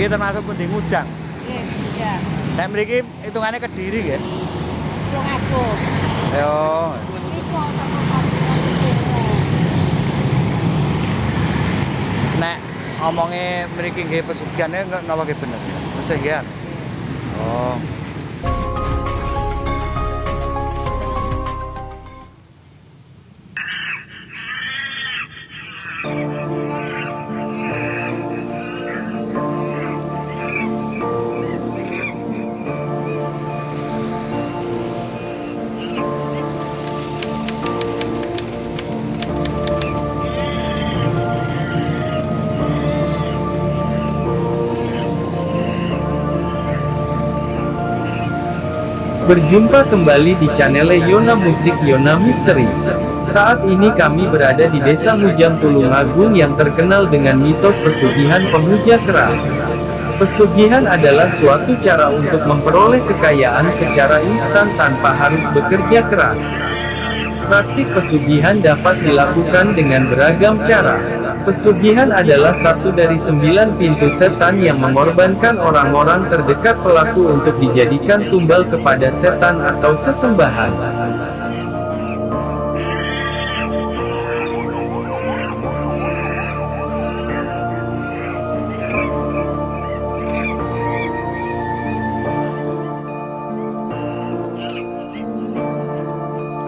Iki termasuk pundi Ngujang. Iya. Nek mriki hitungannya Kediri nggih. Wong aku. Yo. Iku Nek omongnya mriki nggih pesugihannya napa nggih bener? Pesugihan. Oh. Berjumpa kembali di channel Yona Musik Yona Misteri. Saat ini kami berada di Desa Mujang Tulungagung yang terkenal dengan mitos pesugihan pemuja kera. Pesugihan adalah suatu cara untuk memperoleh kekayaan secara instan tanpa harus bekerja keras. Praktik pesugihan dapat dilakukan dengan beragam cara. Pesugihan adalah satu dari 9 pintu setan yang mengorbankan orang-orang terdekat pelaku untuk dijadikan tumbal kepada setan atau sesembahan.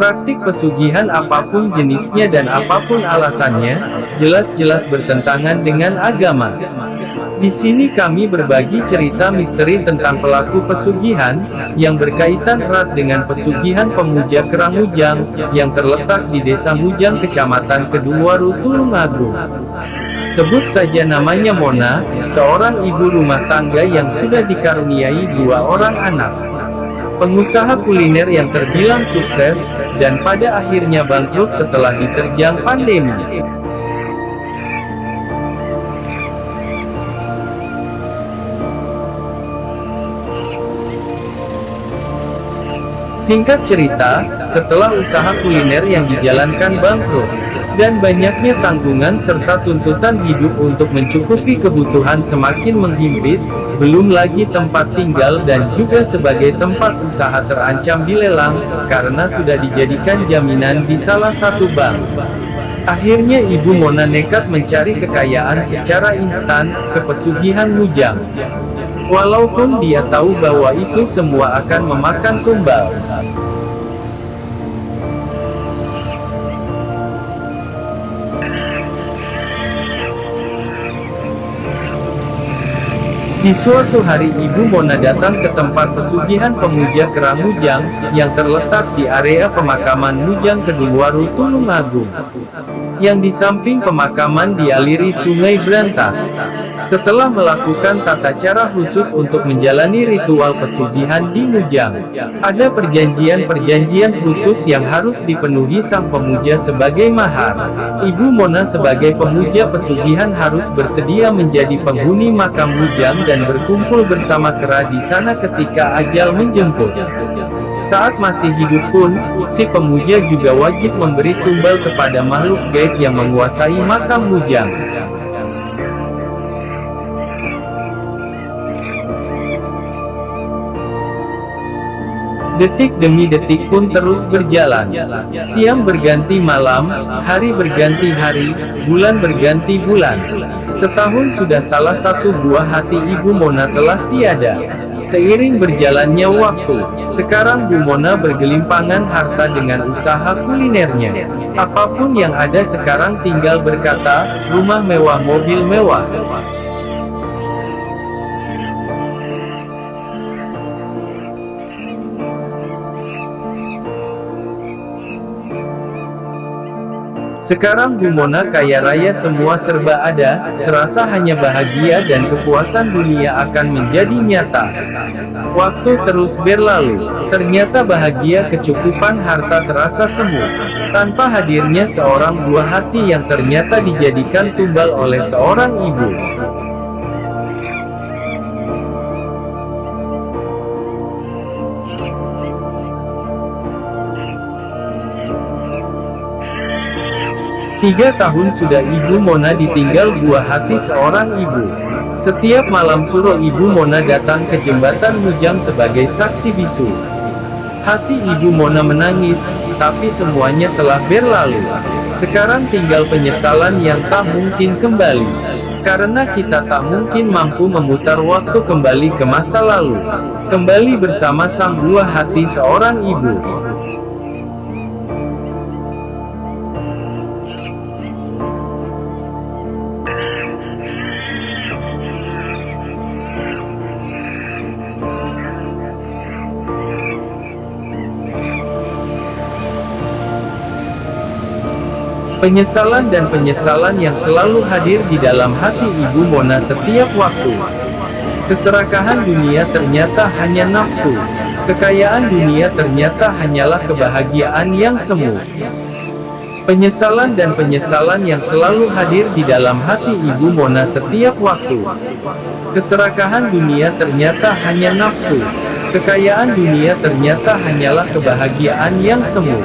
Praktik pesugihan apapun jenisnya dan apapun alasannya, jelas-jelas bertentangan dengan agama. Di sini kami berbagi cerita misteri tentang pelaku pesugihan, yang berkaitan erat dengan pesugihan pemuja kera Mujang, yang terletak di Desa Mujang Kecamatan Kedungwaru Tulungagung. Sebut saja namanya Mona, seorang ibu rumah tangga yang sudah dikaruniai 2 orang anak. Pengusaha kuliner yang terbilang sukses, dan pada akhirnya bangkrut setelah diterjang pandemi. Singkat cerita, setelah usaha kuliner yang dijalankan bangkrut, dan banyaknya tanggungan serta tuntutan hidup untuk mencukupi kebutuhan semakin menghimpit, belum lagi tempat tinggal dan juga sebagai tempat usaha terancam dilelang, karena sudah dijadikan jaminan di salah satu bank. Akhirnya Ibu Mona nekat mencari kekayaan secara instan, ke pesugihan Mujang. Walaupun dia tahu bahwa itu semua akan memakan tumbal. Di suatu hari Ibu Mona datang ke tempat pesugihan pemuja kera Mujang, yang terletak di area pemakaman Mujang Kedungwaru Tulungagung. Yang di samping pemakaman dialiri Sungai Brantas. Setelah melakukan tata cara khusus untuk menjalani ritual pesugihan di Mujang, ada perjanjian-perjanjian khusus yang harus dipenuhi sang pemuja sebagai mahar. Ibu Mona sebagai pemuja pesugihan harus bersedia menjadi penghuni makam Mujang dan berkumpul bersama kera di sana ketika ajal menjemput. Saat masih hidup pun, si pemuja juga wajib memberi tumbal kepada makhluk gaib yang menguasai makam Mujang. Detik demi detik pun terus berjalan. Siang berganti malam, hari berganti hari, bulan berganti bulan. Setahun sudah salah satu buah hati Ibu Mona telah tiada. Seiring berjalannya waktu, sekarang Bu Mona bergelimpangan harta dengan usaha kulinernya. Apapun yang ada sekarang tinggal berkata, rumah mewah, mobil mewah. Sekarang Bu Mona kaya raya, semua serba ada, serasa hanya bahagia dan kepuasan dunia akan menjadi nyata. Waktu terus berlalu, ternyata bahagia kecukupan harta terasa semu. Tanpa hadirnya seorang buah hati yang ternyata dijadikan tumbal oleh seorang ibu. Tiga tahun sudah Ibu Mona ditinggal buah hati seorang ibu. Setiap malam suro Ibu Mona datang ke jembatan Mujang sebagai saksi bisu. Hati Ibu Mona menangis, tapi semuanya telah berlalu. Sekarang tinggal penyesalan yang tak mungkin kembali. Karena kita tak mungkin mampu memutar waktu kembali ke masa lalu. Kembali bersama sang buah hati seorang ibu. Penyesalan dan penyesalan yang selalu hadir di dalam hati Ibu Mona setiap waktu. Keserakahan dunia ternyata hanya nafsu. Kekayaan dunia ternyata hanyalah kebahagiaan yang semu. Penyesalan dan penyesalan yang selalu hadir di dalam hati Ibu Mona setiap waktu. Keserakahan dunia ternyata hanya nafsu. Kekayaan dunia ternyata hanyalah kebahagiaan yang semu.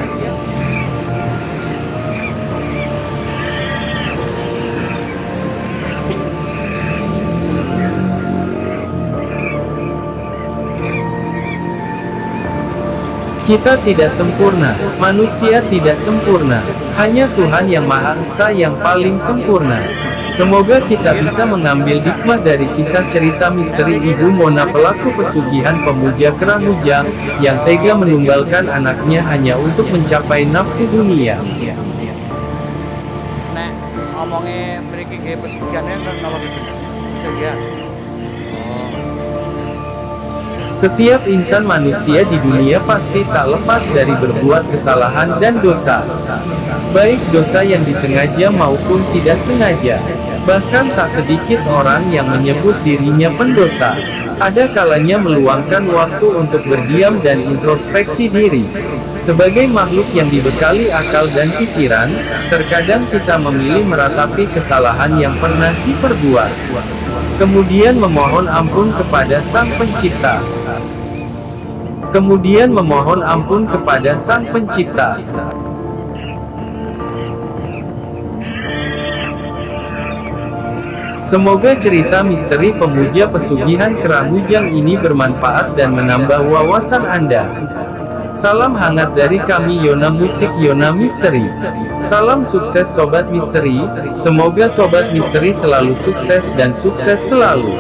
Kita tidak sempurna, manusia tidak sempurna, hanya Tuhan Yang Maha Esa yang paling sempurna. Semoga kita bisa mengambil hikmah dari kisah cerita misteri Ibu Mona pelaku pesugihan pemuja kerang Mujang, yang tega menunggalkan anaknya hanya untuk mencapai nafsu dunia. Nek omongnya mriki nggih pesugihannya napa gitu? Pesugihan. Setiap insan manusia di dunia pasti tak lepas dari berbuat kesalahan dan dosa. Baik dosa yang disengaja maupun tidak sengaja. Bahkan tak sedikit orang yang menyebut dirinya pendosa. Ada kalanya meluangkan waktu untuk berdiam dan introspeksi diri. Sebagai makhluk yang dibekali akal dan pikiran, terkadang kita memilih meratapi kesalahan yang pernah diperbuat. Kemudian memohon ampun kepada Sang Pencipta. Semoga cerita misteri pemuja pesugihan kerang Mujang ini bermanfaat dan menambah wawasan Anda. Salam hangat dari kami Yona Musik Yona Misteri. Salam sukses Sobat Misteri. Semoga Sobat Misteri selalu sukses dan sukses selalu.